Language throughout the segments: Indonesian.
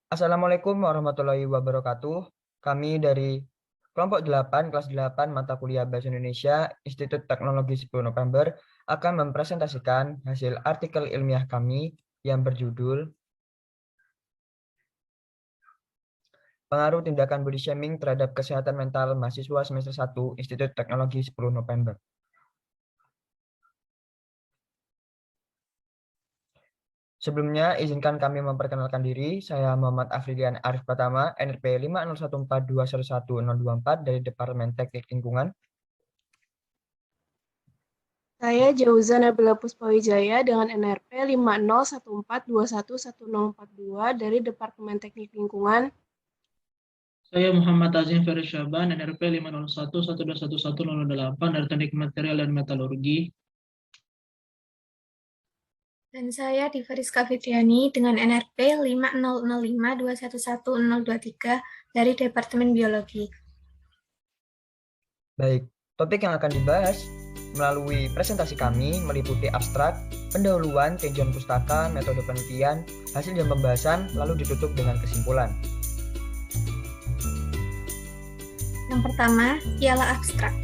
Assalamualaikum warahmatullahi wabarakatuh. Kami dari kelompok 8, kelas 8 mata kuliah Bahasa Indonesia, Institut Teknologi 10 November akan mempresentasikan hasil artikel ilmiah kami yang berjudul Pengaruh Tindakan Body Shaming Terhadap Kesehatan Mental Mahasiswa Semester 1 Institut Teknologi 10 November. Sebelumnya, izinkan kami memperkenalkan diri. Saya Muhammad Afridian Arif Pratama, NRP 50142111024 dari Departemen Teknik Lingkungan. Saya Jauza Nabila Puspawijaya dengan NRP 50142111042 dari Departemen Teknik Lingkungan. Saya Muhammad Azim Ferry Syaban, NRP 50112111008 dari Teknik Material dan Metalurgi. Dan saya Diveriska Fitriani dengan NRP 50052111023 dari Departemen Biologi. Baik, topik yang akan dibahas melalui presentasi kami meliputi abstrak, pendahuluan, tinjauan pustaka, metode penelitian, hasil dan pembahasan, lalu ditutup dengan kesimpulan. Yang pertama, ialah abstrak.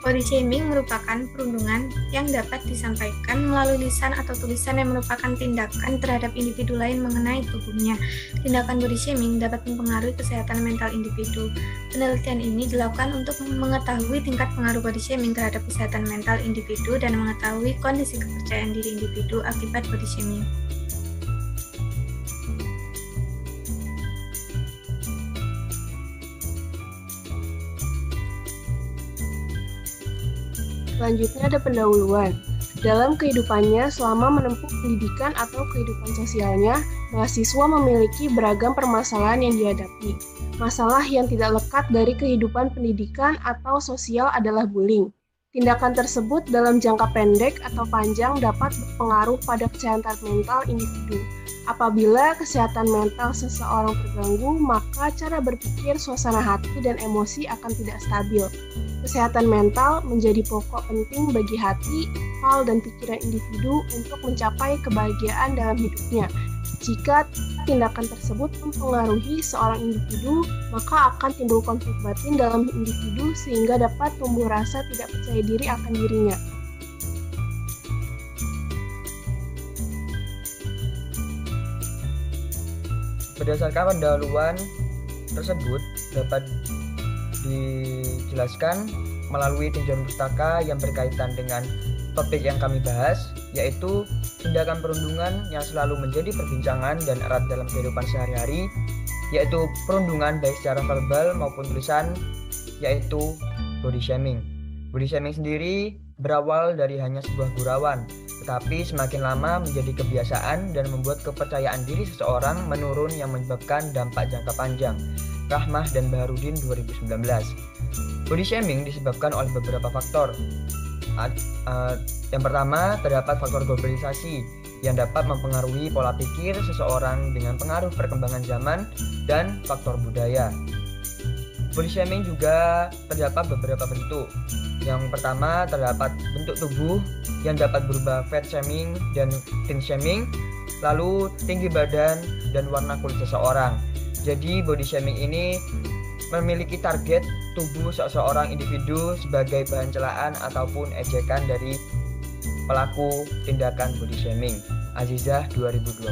Body shaming merupakan perundungan yang dapat disampaikan melalui lisan atau tulisan yang merupakan tindakan terhadap individu lain mengenai tubuhnya. Tindakan body shaming dapat mempengaruhi kesehatan mental individu. Penelitian ini dilakukan untuk mengetahui tingkat pengaruh body shaming terhadap kesehatan mental individu dan mengetahui kondisi kepercayaan diri individu akibat body shaming. Selanjutnya ada pendahuluan. Dalam kehidupannya selama menempuh pendidikan atau kehidupan sosialnya, mahasiswa memiliki beragam permasalahan yang dihadapi. Masalah yang tidak lekat dari kehidupan pendidikan atau sosial adalah bullying. Tindakan tersebut dalam jangka pendek atau panjang dapat berpengaruh pada kesehatan mental individu. Apabila kesehatan mental seseorang terganggu, maka cara berpikir, suasana hati, dan emosi akan tidak stabil. Kesehatan mental menjadi pokok penting bagi hati, akal, dan pikiran individu untuk mencapai kebahagiaan dalam hidupnya. Jika tindakan tersebut mempengaruhi seorang individu, maka akan timbul konflik batin dalam individu sehingga dapat tumbuh rasa tidak percaya diri akan dirinya. Berdasarkan pendahuluan tersebut dapat dijelaskan melalui tinjauan pustaka yang berkaitan dengan topik yang kami bahas, yaitu tindakan perundungan yang selalu menjadi perbincangan dan erat dalam kehidupan sehari-hari, yaitu perundungan baik secara verbal maupun tulisan, yaitu body shaming. Body shaming sendiri berawal dari hanya sebuah gurauan, tetapi semakin lama menjadi kebiasaan dan membuat kepercayaan diri seseorang menurun yang menyebabkan dampak jangka panjang. Rahmah dan Baharudin 2019. Body shaming disebabkan oleh beberapa faktor. Yang pertama, terdapat faktor globalisasi yang dapat mempengaruhi pola pikir seseorang dengan pengaruh perkembangan zaman dan faktor budaya. Body shaming juga terdapat beberapa bentuk. Yang pertama, terdapat bentuk tubuh yang dapat berubah fat shaming dan thin shaming, lalu tinggi badan dan warna kulit seseorang. Jadi body shaming ini memiliki target tubuh seseorang individu sebagai bahan celaan ataupun ejekan dari pelaku tindakan body shaming. Azizah 2020.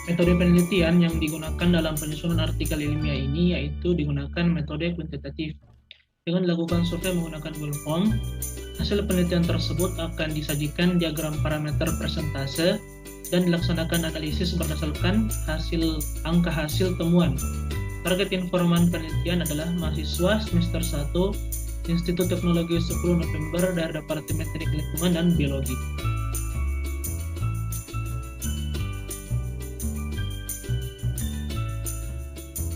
Metode penelitian yang digunakan dalam penyusunan artikel ilmiah ini yaitu digunakan metode kuantitatif. Dengan dilakukan survei menggunakan Google Form, hasil penelitian tersebut akan disajikan diagram parameter persentase dan dilaksanakan analisis berdasarkan angka hasil temuan. Target informan penelitian adalah mahasiswa semester 1 Institut Teknologi 10 November dari Departemen Teknik Lingkungan dan Biologi.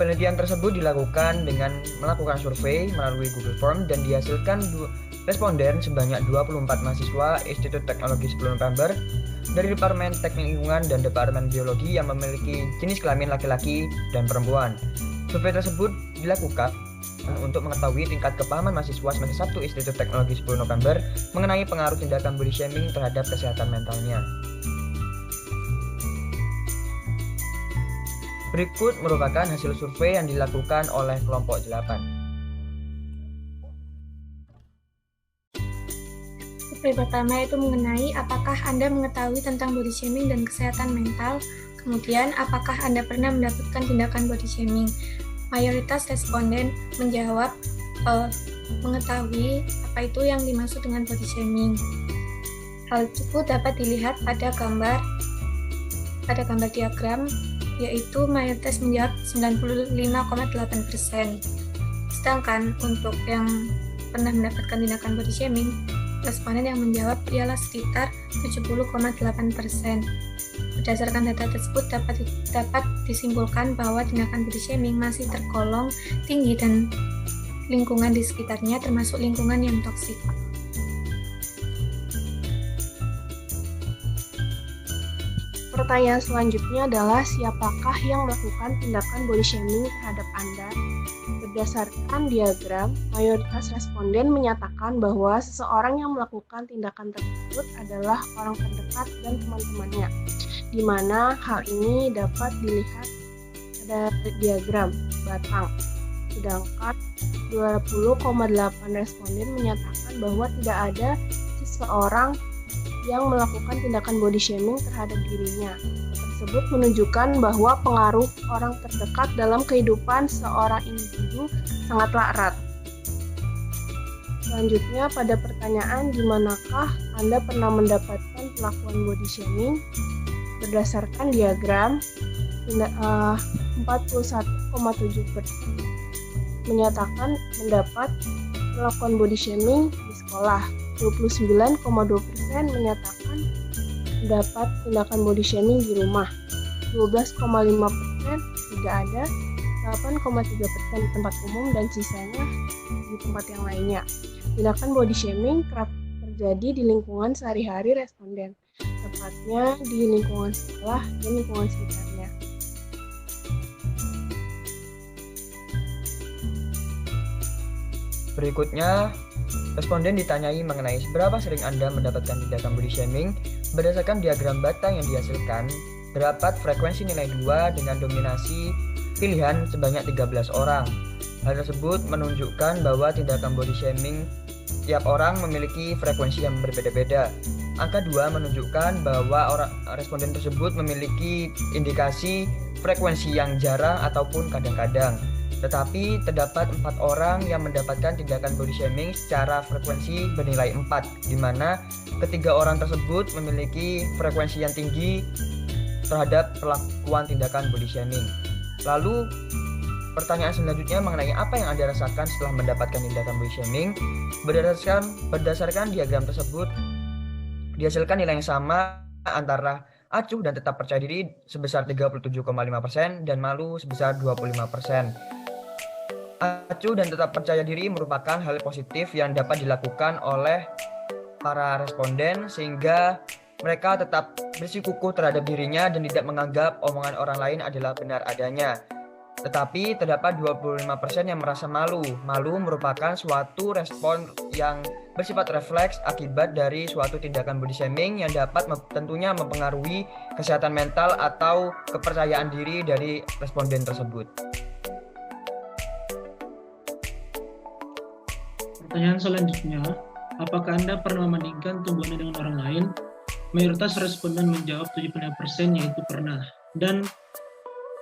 Penelitian tersebut dilakukan dengan melakukan survei melalui Google Form dan dihasilkan responden sebanyak 24 mahasiswa Institut Teknologi 10 November dari Departemen Teknik Lingkungan dan Departemen Biologi yang memiliki jenis kelamin laki-laki dan perempuan. Survei tersebut dilakukan untuk mengetahui tingkat kepahaman mahasiswa semester 1 Institut Teknologi 10 November mengenai pengaruh tindakan body shaming terhadap kesehatan mentalnya. Berikut merupakan hasil survei yang dilakukan oleh kelompok 8. Survei pertama itu mengenai apakah Anda mengetahui tentang body shaming dan kesehatan mental. Kemudian, apakah Anda pernah mendapatkan tindakan body shaming? Mayoritas responden menjawab mengetahui apa itu yang dimaksud dengan body shaming. Hal tersebut dapat dilihat pada gambar diagram, yaitu mayoritas menjawab 95,8%. Sedangkan untuk yang pernah mendapatkan tindakan body shaming, responden yang menjawab ialah sekitar 70,8%. Berdasarkan data tersebut dapat disimpulkan bahwa tindakan body shaming masih tergolong tinggi dan lingkungan di sekitarnya termasuk lingkungan yang toksik. Pertanyaan selanjutnya adalah siapakah yang melakukan tindakan body shaming terhadap Anda? Berdasarkan diagram, mayoritas responden menyatakan bahwa seseorang yang melakukan tindakan tersebut adalah orang terdekat dan teman-temannya, di mana hal ini dapat dilihat pada diagram batang. Sedangkan 20,8 responden menyatakan bahwa tidak ada seseorang yang melakukan tindakan body shaming terhadap dirinya. Tersebut menunjukkan bahwa pengaruh orang terdekat dalam kehidupan seorang individu sangatlah erat. Selanjutnya pada pertanyaan di manakah Anda pernah mendapatkan perlakuan body shaming? Berdasarkan diagram, 41,7% menyatakan mendapat perlakuan body shaming di sekolah. 29,2% menyatakan mendapat tindakan body shaming di rumah, 12,5% tidak ada, 8,3% di tempat umum, dan sisanya di tempat yang lainnya. Tindakan body shaming kerap terjadi di lingkungan sehari-hari responden, tepatnya di lingkungan sekolah dan lingkungan sekitarnya. Berikutnya, responden ditanyai mengenai seberapa sering Anda mendapatkan tindakan body shaming. Berdasarkan diagram batang yang dihasilkan, terdapat frekuensi nilai 2 dengan dominasi pilihan sebanyak 13 orang. Hal tersebut menunjukkan bahwa tindakan body shaming tiap orang memiliki frekuensi yang berbeda-beda. Angka 2 menunjukkan bahwa responden tersebut memiliki indikasi frekuensi yang jarang ataupun kadang-kadang. Tetapi terdapat 4 orang yang mendapatkan tindakan body shaming secara frekuensi bernilai 4, di mana ketiga orang tersebut memiliki frekuensi yang tinggi terhadap perlakuan tindakan body shaming. Lalu, pertanyaan selanjutnya mengenai apa yang Anda rasakan setelah mendapatkan tindakan body shaming. Berdasarkan diagram tersebut, dihasilkan nilai yang sama antara acuh dan tetap percaya diri sebesar 37,5% dan malu sebesar 25%. Acuh dan tetap percaya diri merupakan hal positif yang dapat dilakukan oleh para responden sehingga mereka tetap bersikukuh terhadap dirinya dan tidak menganggap omongan orang lain adalah benar adanya. Tetapi terdapat 25% yang merasa malu. Malu merupakan suatu respon yang bersifat refleks akibat dari suatu tindakan body shaming yang dapat tentunya mempengaruhi kesehatan mental atau kepercayaan diri dari responden tersebut. Pertanyaan selanjutnya, apakah Anda pernah membandingkan tubuh Anda dengan orang lain? Mayoritas responden menjawab 75% yaitu pernah, dan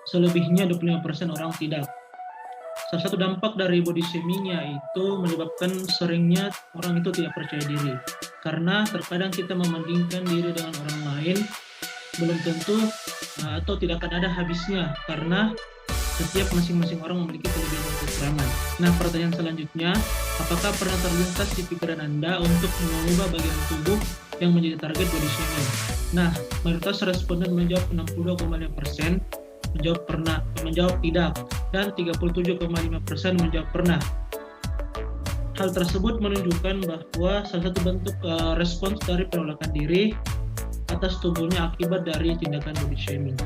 selebihnya 25% orang tidak. Salah satu dampak dari body shaming yaitu menyebabkan seringnya orang itu tidak percaya diri. Karena terkadang kita membandingkan diri dengan orang lain, belum tentu atau tidak akan ada habisnya, karena setiap masing-masing orang memiliki kelebihan dan kekurangan. Nah, pertanyaan selanjutnya, apakah pernah terlintas di pikiran Anda untuk mengubah bagian tubuh yang menjadi target body shaming? Nah, mayoritas responden menjawab 60,5% menjawab tidak, dan 37,5% menjawab pernah. Hal tersebut menunjukkan bahwa salah satu bentuk respons dari penolakan diri atas tubuhnya akibat dari tindakan body shaming.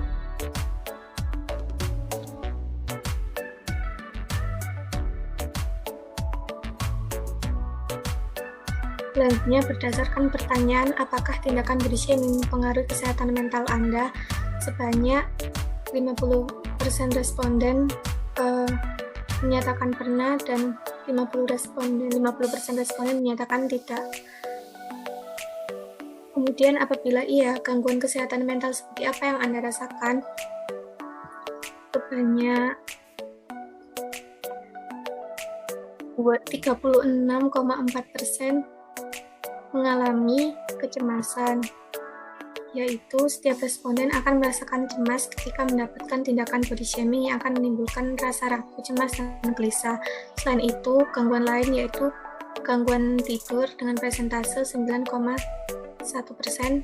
Selanjutnya, berdasarkan pertanyaan apakah tindakan body shaming mempengaruhi kesehatan mental Anda, sebanyak 50% responden menyatakan pernah dan 50% responden menyatakan tidak. Kemudian apabila iya, gangguan kesehatan mental seperti apa yang Anda rasakan? Sebanyak 36,4% mengalami kecemasan, yaitu setiap responden akan merasakan cemas ketika mendapatkan tindakan body shaming yang akan menimbulkan rasa ragu, cemas, dan gelisah. Selain itu, gangguan lain yaitu gangguan tidur dengan persentase 9,1%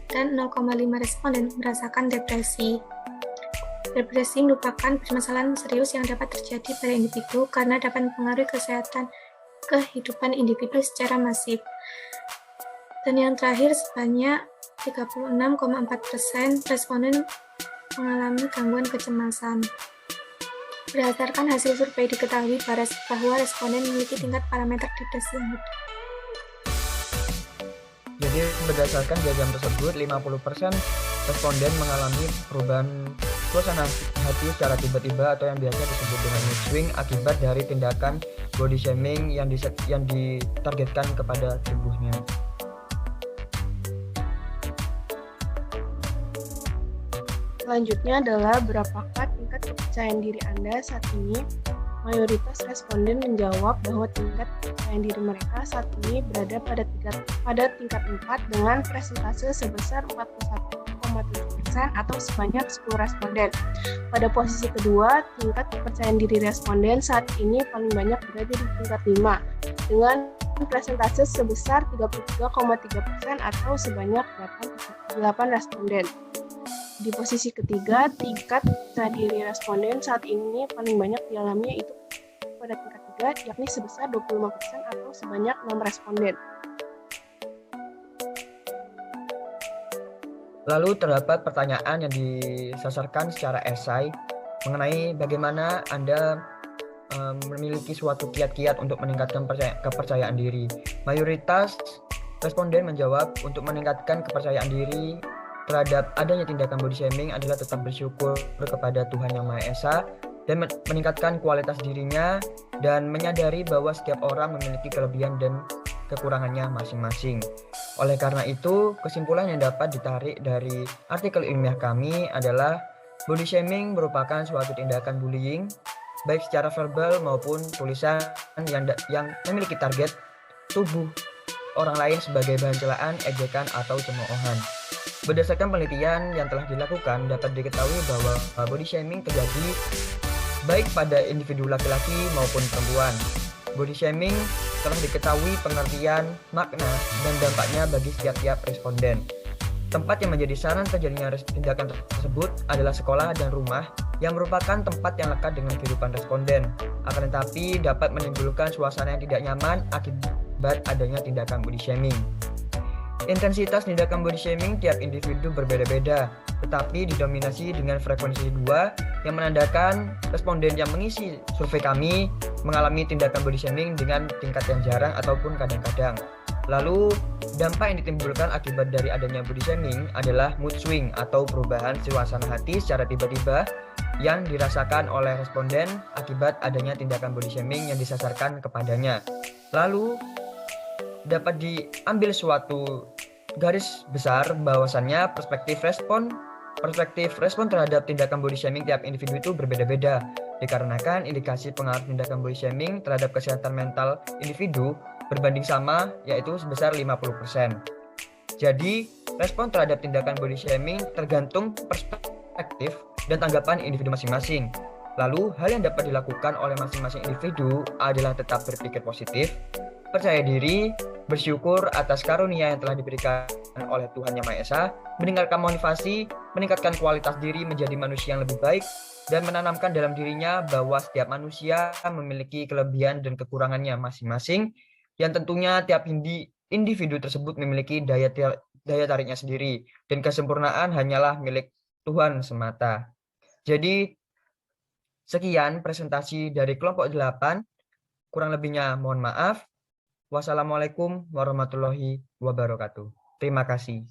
dan 0,5 responden merasakan depresi. Depresi merupakan permasalahan serius yang dapat terjadi pada individu karena dapat mempengaruhi kesehatan kehidupan individu secara masif. Dan yang terakhir, sebanyak 36,4% responden mengalami gangguan kecemasan. Berdasarkan hasil survei diketahui bahwa responden memiliki tingkat parameter depresi yang rendah. Jadi berdasarkan diagram tersebut, 50% responden mengalami perubahan suasana hati secara tiba-tiba atau yang biasa disebut dengan mood swing akibat dari tindakan body shaming yang ditargetkan kepada tubuhnya. Selanjutnya adalah berapakah tingkat kepercayaan diri Anda saat ini? Mayoritas responden menjawab bahwa tingkat kepercayaan diri mereka saat ini berada pada tingkat 4 dengan presentase sebesar 41,7% atau sebanyak 10 responden. Pada posisi kedua, tingkat kepercayaan diri responden saat ini paling banyak berada di tingkat 5 dengan presentase sebesar 33,3% atau sebanyak 8 responden. Di posisi ketiga, tingkat kepercayaan diri responden saat ini paling banyak dialami yaitu pada tingkat 3, yakni sebesar 25% atau sebanyak 6 responden. Lalu terdapat pertanyaan yang disasarkan secara esai mengenai bagaimana Anda memiliki suatu kiat-kiat untuk meningkatkan kepercayaan diri. Mayoritas responden menjawab untuk meningkatkan kepercayaan diri terhadap adanya tindakan body shaming adalah tetap bersyukur kepada Tuhan Yang Maha Esa dan meningkatkan kualitas dirinya dan menyadari bahwa setiap orang memiliki kelebihan dan kekurangannya masing-masing. Oleh karena itu, kesimpulan yang dapat ditarik dari artikel ilmiah kami adalah body shaming merupakan suatu tindakan bullying baik secara verbal maupun tulisan yang memiliki target tubuh orang lain sebagai bahan celaan, ejekan, atau cemoohan. Berdasarkan penelitian yang telah dilakukan, dapat diketahui bahwa body shaming terjadi baik pada individu laki-laki maupun perempuan. Body shaming telah diketahui pengertian, makna, dan dampaknya bagi setiap responden. Tempat yang menjadi saran terjadinya tindakan tersebut adalah sekolah dan rumah yang merupakan tempat yang lekat dengan kehidupan responden. Akan tetapi dapat menimbulkan suasana yang tidak nyaman akibat adanya tindakan body shaming. Intensitas tindakan body shaming tiap individu berbeda-beda, tetapi didominasi dengan frekuensi 2 yang menandakan responden yang mengisi survei kami mengalami tindakan body shaming dengan tingkat yang jarang ataupun kadang-kadang. Lalu, dampak yang ditimbulkan akibat dari adanya body shaming adalah mood swing atau perubahan suasana hati secara tiba-tiba yang dirasakan oleh responden akibat adanya tindakan body shaming yang disasarkan kepadanya. Lalu, dapat diambil suatu garis besar bahwasannya perspektif respon terhadap tindakan body shaming tiap individu itu berbeda-beda dikarenakan indikasi pengaruh tindakan body shaming terhadap kesehatan mental individu berbanding sama yaitu sebesar 50%. Jadi, respon terhadap tindakan body shaming tergantung perspektif dan tanggapan individu masing-masing. Lalu, hal yang dapat dilakukan oleh masing-masing individu adalah tetap berpikir positif, percaya diri, bersyukur atas karunia yang telah diberikan oleh Tuhan Yang Maha Esa, mendengarkan motivasi, meningkatkan kualitas diri menjadi manusia yang lebih baik, dan menanamkan dalam dirinya bahwa setiap manusia memiliki kelebihan dan kekurangannya masing-masing, yang tentunya tiap individu tersebut memiliki daya tariknya sendiri, dan kesempurnaan hanyalah milik Tuhan semata. Jadi, sekian presentasi dari kelompok 8, kurang lebihnya mohon maaf. Wassalamualaikum warahmatullahi wabarakatuh. Terima kasih.